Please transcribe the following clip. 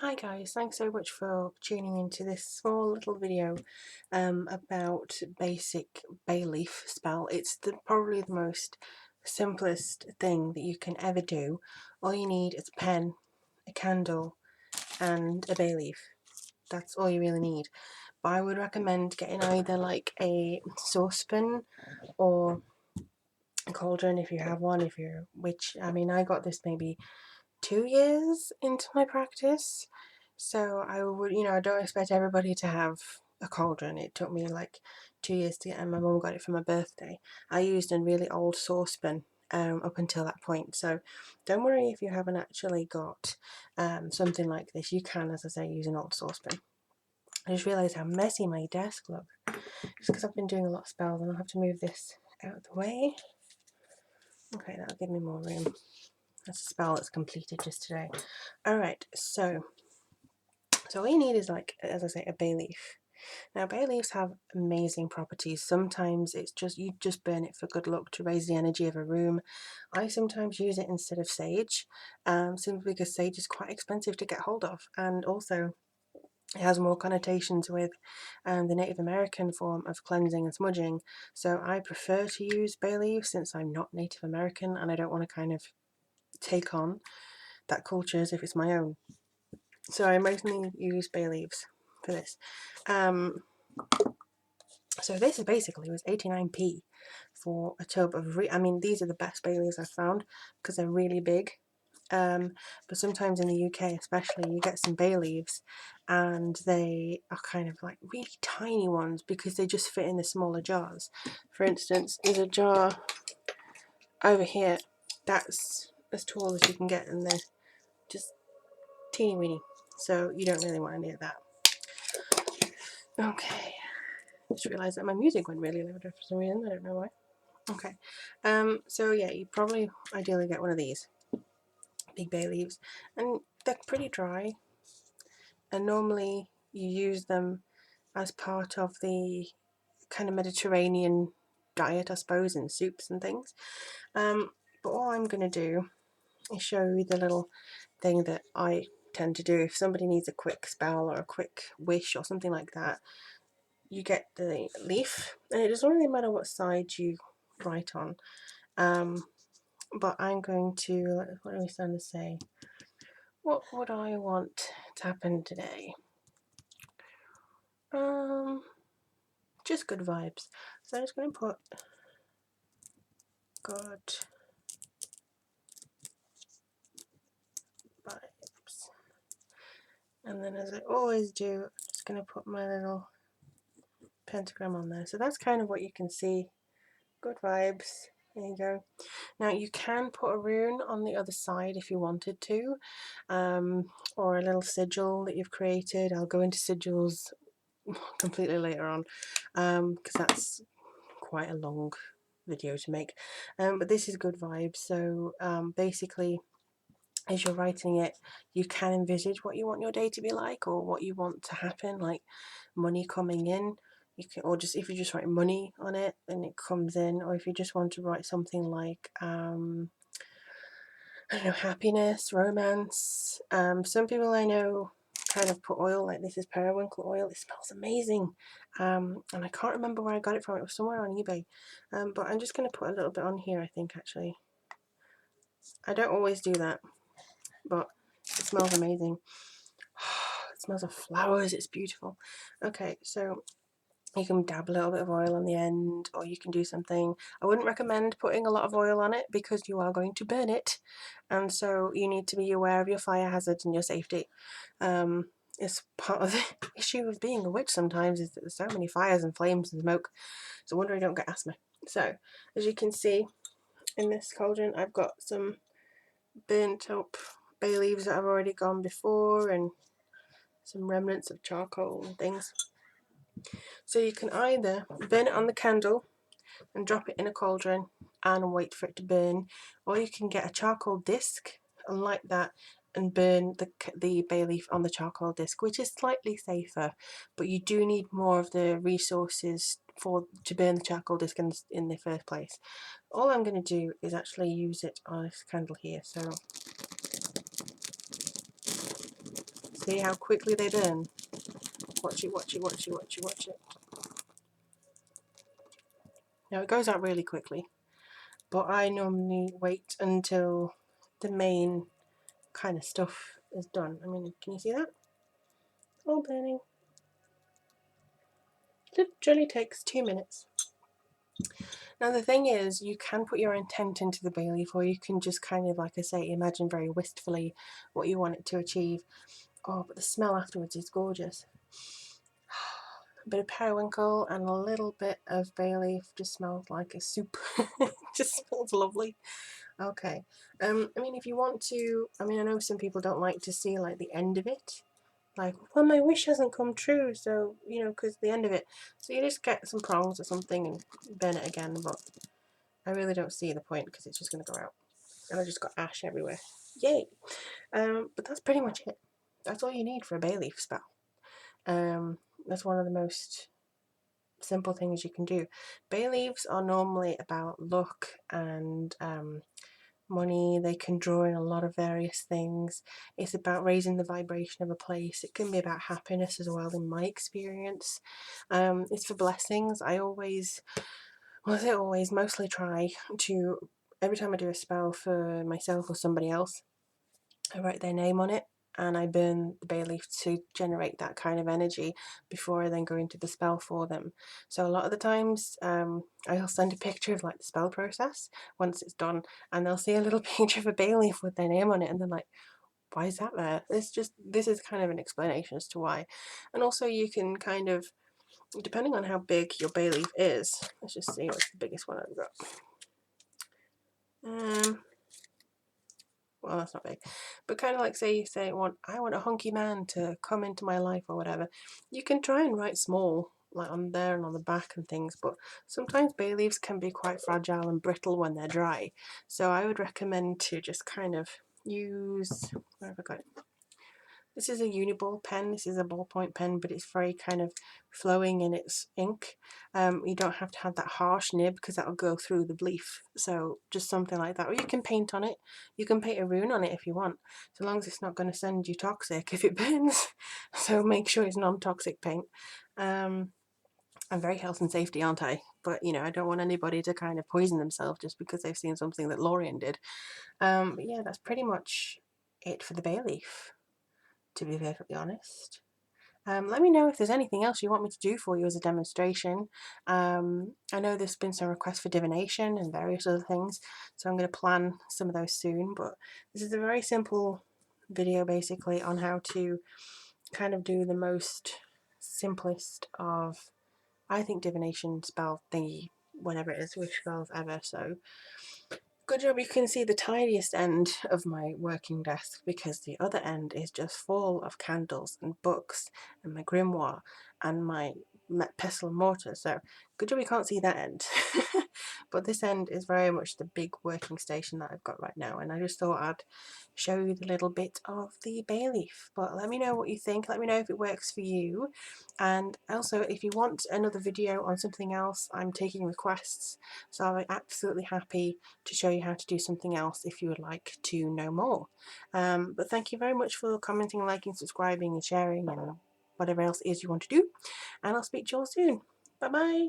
Hi guys, thanks so much for tuning into this small little video about basic bay leaf spell. It's probably the most simplest thing that you can ever do. All you need is a pen, a candle and a bay leaf. That's all you really need. But I would recommend getting either like a saucepan or a cauldron if you have one, I got this maybe 2 years into my practice. So I would, I don't expect everybody to have a cauldron. It took me like 2 years to get, and my mum got it for my birthday. I used a really old saucepan up until that point. So don't worry if you haven't actually got something like this. You can, as I say, use an old saucepan. I just realised how messy my desk looks. Just because I've been doing a lot of spells and I'll have to move this out of the way. Okay, that'll give me more room. That's a spell that's completed just today. Alright, so all you need is, like, as I say, a bay leaf. Now, bay leaves have amazing properties. Sometimes it's just, you just burn it for good luck to raise the energy of a room. I sometimes use it instead of sage, simply because sage is quite expensive to get hold of, and also it has more connotations with the Native American form of cleansing and smudging. So I prefer to use bay leaves since I'm not Native American and I don't want to kind of take on that culture as if it's my own. So I mostly use bay leaves for this. So this is basically was 89p for a tub of, these are the best bay leaves I've found because they're really big. But sometimes in the UK especially you get some bay leaves and they are kind of like really tiny ones because they just fit in the smaller jars. For instance, there's a jar over here that's as tall as you can get and they're just teeny weeny, so you don't really want any of that. Okay, just realised that my music went really loud for some reason, I don't know why. Okay, so yeah, you probably ideally get one of these big bay leaves, and they're pretty dry, and normally you use them as part of the kind of Mediterranean diet, I suppose, in soups and things. But all I'm going to do is show you the little thing that I tend to do. If somebody needs a quick spell or a quick wish or something like that, you get the leaf, and it doesn't really matter what side you write on. But I'm going to, what are we starting to say? What would I want to happen today? Just good vibes. So I'm just going to put good vibes. And then, as I always do, I'm just going to put my little pentagram on there. So that's kind of what you can see. Good vibes. There you go. Now you can put a rune on the other side if you wanted to, or a little sigil that you've created. I'll go into sigils completely later on, because that's quite a long video to make. But this is good vibes. So basically, as you're writing it, you can envisage what you want your day to be like, or what you want to happen, like money coming in. You can, or just if you just write money on it and it comes in, or if you just want to write something like I don't know, happiness, romance. Some people I know kind of put oil, like this is periwinkle oil. It smells amazing, and I can't remember where I got it from. It was somewhere on eBay, but I'm just going to put a little bit on here. I think actually, I don't always do that, but it smells amazing. It smells of flowers. It's beautiful. Okay, so you can dab a little bit of oil on the end, or you can do something. I wouldn't recommend putting a lot of oil on it because you are going to burn it, and so you need to be aware of your fire hazards and your safety. It's part of the issue of being a witch sometimes, is that there's so many fires and flames and smoke. It's a wonder I don't get asthma. So, as you can see in this cauldron, I've got some burnt up bay leaves that have already gone before, and some remnants of charcoal and things. So you can either burn it on the candle and drop it in a cauldron and wait for it to burn, or you can get a charcoal disc and light that and burn the bay leaf on the charcoal disc, which is slightly safer, but you do need more of the resources to burn the charcoal disc in the first place. All I'm going to do is actually use it on this candle here. So See how quickly they burn? Watch it, watch it, watch it, watch it, watch it. Now it goes out really quickly, but I normally wait until the main kind of stuff is done. I mean, can you see that? All burning. Literally takes 2 minutes. Now the thing is, you can put your intent into the bay leaf, or you can just kind of, like I say, imagine very wistfully what you want it to achieve. Oh, but the smell afterwards is gorgeous. A bit of periwinkle and a little bit of bay leaf just smells like a soup. It just smells lovely. Okay. I mean, if you want to, I mean, I know some people don't like to see like the end of it. Like, well, my wish hasn't come true, so, you know, because the end of it. So you just get some prongs or something and burn it again, but I really don't see the point because it's just going to go out. And I just got ash everywhere. Yay! But that's pretty much it. That's all you need for a bay leaf spell. That's one of the most simple things you can do. Bay leaves are normally about luck and money. They can draw in a lot of various things. It's about raising the vibration of a place. It can be about happiness as well, in my experience. It's for blessings. I always, well, I always mostly try to, every time I do a spell for myself or somebody else, I write their name on it and I burn the bay leaf to generate that kind of energy before I then go into the spell for them. So a lot of the times I'll send a picture of like the spell process once it's done, and they'll see a little picture of a bay leaf with their name on it and they're like, why is that there? This is kind of an explanation as to why. And also you can kind of, depending on how big your bay leaf is, let's just see what's the biggest one I've got. Well, that's not big, but kind of like, say you say, I want a hunky man to come into my life or whatever. You can try and write small, like on there and on the back and things, but sometimes bay leaves can be quite fragile and brittle when they're dry. So I would recommend to just kind of use, where have I got it? This is a uniball pen, this is a ballpoint pen, but it's very kind of flowing in its ink. You don't have to have that harsh nib because that will go through the leaf. So just something like that. Or you can paint on it. You can paint a rune on it if you want, so long as it's not going to send you toxic if it burns. So make sure it's non-toxic paint. I'm very health and safety, aren't I? But, you know, I don't want anybody to kind of poison themselves just because they've seen something that Lorien did. But yeah, that's pretty much it for the bay leaf, to be perfectly honest. Let me know if there's anything else you want me to do for you as a demonstration. I know there's been some requests for divination and various other things, so I'm going to plan some of those soon, but this is a very simple video basically on how to kind of do the most simplest of, I think, divination spell thingy, whatever it is, wish spells ever. So good job you can see the tiniest end of my working desk, because the other end is just full of candles and books and my grimoire and my pestle and mortar. So good job you can't see that end. But this end is very much the big working station that I've got right now, and I just thought I'd show you the little bit of the bay leaf. But let me know what you think, let me know if it works for you, and also if you want another video on something else, I'm taking requests, so I'm absolutely happy to show you how to do something else if you would like to know more. But thank you very much for commenting, liking, subscribing and sharing and whatever else it is you want to do, and I'll speak to you all soon. Bye bye.